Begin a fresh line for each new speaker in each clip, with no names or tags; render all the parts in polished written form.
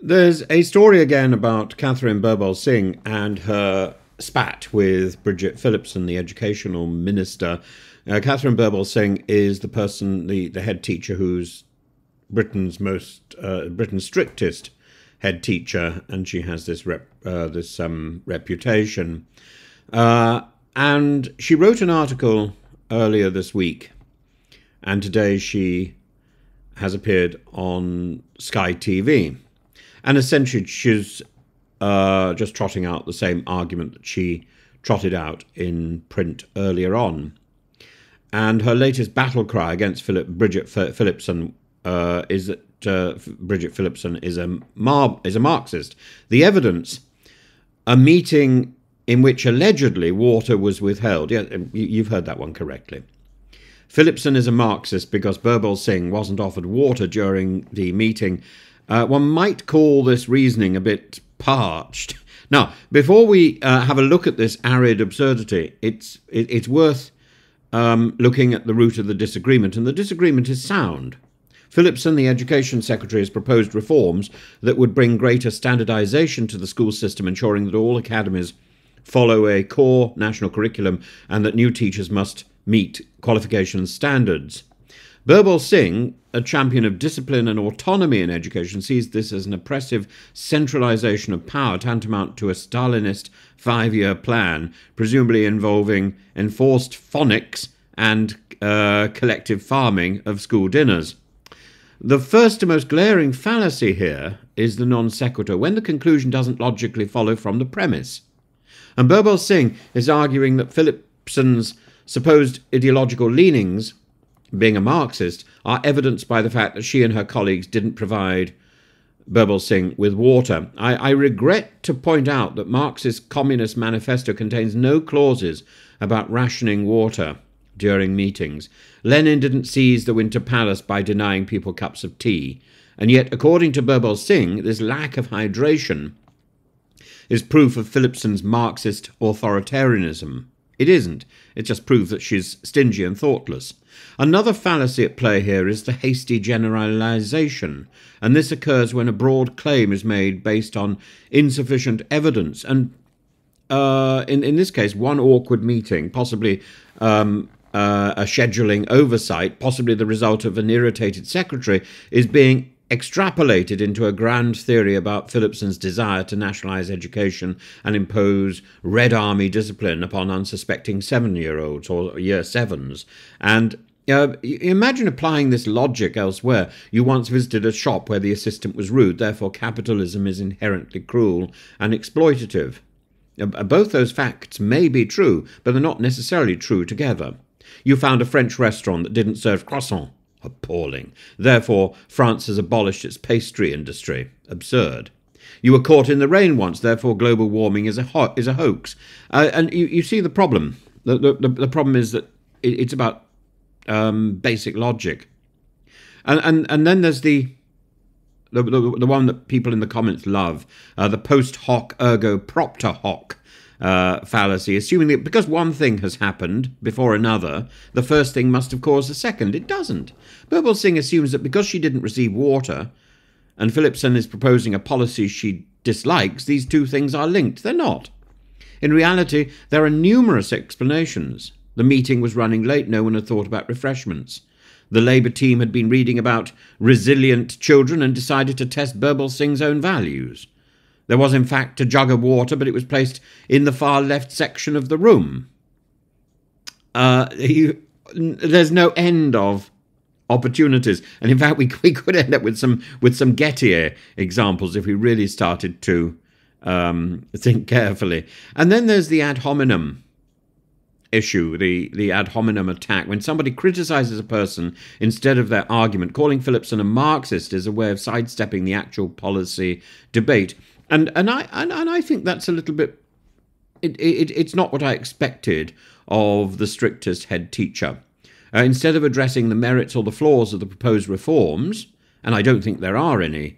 There's a story again about Catherine Birbal Singh and her spat with Bridget Phillipson, the educational minister. Catherine Birbal Singh is the person, the head teacher, who's Britain's strictest head teacher, and she has this reputation. And she wrote an article earlier this week, and today she has appeared on Sky TV. And essentially, she's just trotting out the same argument that she trotted out in print earlier on. And her latest battle cry against Bridget Phillipson is that Bridget Phillipson is a Marxist. The evidence: a meeting in which allegedly water was withheld. Yeah, you've heard that one correctly. Phillipson is a Marxist because Birbal Singh wasn't offered water during the meeting. One might call this reasoning a bit parched. Now, before we have a look at this arid absurdity, it's worth looking at the root of the disagreement, and the disagreement is sound. Phillipson, the Education Secretary, has proposed reforms that would bring greater standardisation to the school system, ensuring that all academies follow a core national curriculum and that new teachers must meet qualification standards. Birbal Singh, a champion of discipline and autonomy in education, sees this as an oppressive centralisation of power tantamount to a Stalinist 5-year plan, presumably involving enforced phonics and collective farming of school dinners. The first and most glaring fallacy here is the non sequitur, when the conclusion doesn't logically follow from the premise. And Birbal Singh is arguing that Phillipson's supposed ideological leanings, being a Marxist, are evidenced by the fact that she and her colleagues didn't provide Birbal Singh with water. I regret to point out that Marxist Communist Manifesto contains no clauses about rationing water during meetings. Lenin didn't seize the Winter Palace by denying people cups of tea. And yet, according to Birbal Singh, this lack of hydration is proof of Phillipson's Marxist authoritarianism. It isn't. It just proves that she's stingy and thoughtless. Another fallacy at play here is the hasty generalisation, and this occurs when a broad claim is made based on insufficient evidence. And in this case, one awkward meeting, possibly a scheduling oversight, possibly the result of an irritated secretary, is being extrapolated into a grand theory about Phillipson's desire to nationalise education and impose Red Army discipline upon unsuspecting 7-year-olds or year 7s. And imagine applying this logic elsewhere. You once visited a shop where the assistant was rude, therefore capitalism is inherently cruel and exploitative. Both those facts may be true, but they're not necessarily true together. You found a French restaurant that didn't serve croissants. Appalling. Therefore, France has abolished its pastry industry. Absurd. You were caught in the rain once, therefore global warming is a hoax. And you see the problem. The problem is that it's about basic logic. And then there's the one that people in the comments love, the post hoc ergo propter hoc fallacy, assuming that because one thing has happened before another, the first thing must have caused the second. It doesn't. Birbal Singh assumes that because she didn't receive water and Phillipson is proposing a policy she dislikes, these two things are linked. They're not. In reality, there are numerous explanations. The meeting was running late. No one had thought about refreshments. The Labour team had been reading about resilient children and decided to test Birbal Singh's own values. There was, in fact, a jug of water, but it was placed in the far left section of the room. There's no end of opportunities. And in fact, we could end up with some Gettier examples if we really started to think carefully. And then there's the ad hominem issue, the ad hominem attack. When somebody criticises a person instead of their argument, calling Phillipson a Marxist is a way of sidestepping the actual policy debate. And I think that's a little bit. It's not what I expected of the strictest head teacher. Instead of addressing the merits or the flaws of the proposed reforms, and I don't think there are any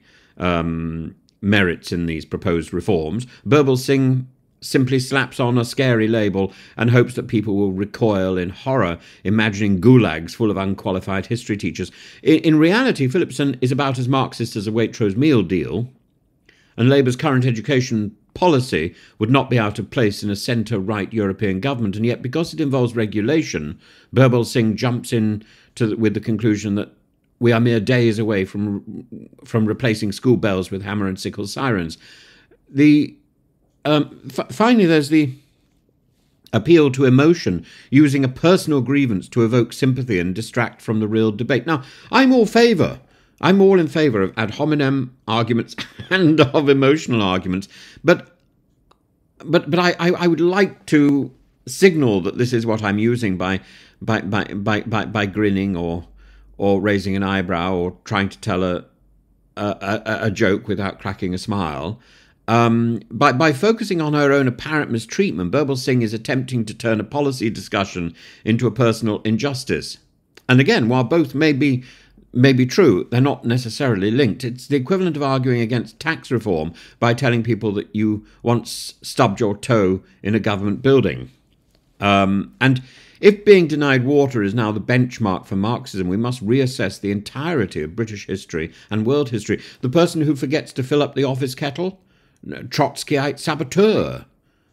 merits in these proposed reforms, Birbal Singh simply slaps on a scary label and hopes that people will recoil in horror, imagining gulags full of unqualified history teachers. In reality, Phillipson is about as Marxist as a Waitrose meal deal. and Labour's current education policy would not be out of place in a centre-right European government. And yet, because it involves regulation, Birbal Singh jumps in with the conclusion that we are mere days away from replacing school bells with hammer and sickle sirens. Finally, there's the appeal to emotion, using a personal grievance to evoke sympathy and distract from the real debate. Now, I'm all in favour of ad hominem arguments and of emotional arguments, but I would like to signal that this is what I'm using by grinning or raising an eyebrow or trying to tell a joke without cracking a smile. By focusing on her own apparent mistreatment, Birbal Singh is attempting to turn a policy discussion into a personal injustice. And again, while both may be true, they're not necessarily linked. It's the equivalent of arguing against tax reform by telling people that you once stubbed your toe in a government building. And if being denied water is now the benchmark for Marxism, we must reassess the entirety of British history and world history. The person who forgets to fill up the office kettle, Trotskyite saboteur.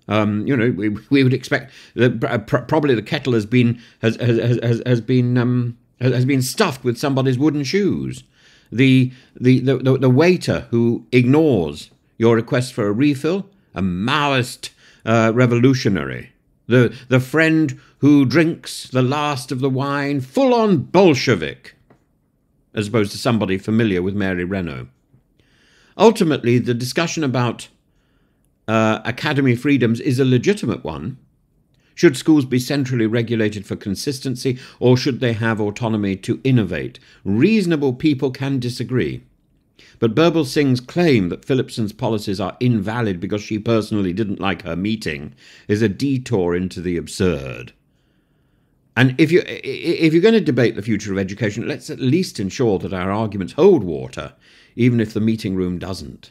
We would expect that probably the kettle has been stuffed with somebody's wooden shoes. The waiter who ignores your request for a refill, a Maoist revolutionary. The friend who drinks the last of the wine, full-on Bolshevik, as opposed to somebody familiar with Mary Renault. Ultimately, the discussion about academy freedoms is a legitimate one. Should schools be centrally regulated for consistency, or should they have autonomy to innovate? Reasonable people can disagree. But Birbal Singh's claim that Phillipson's policies are invalid because she personally didn't like her meeting is a detour into the absurd. And if you're going to debate the future of education, let's at least ensure that our arguments hold water, even if the meeting room doesn't.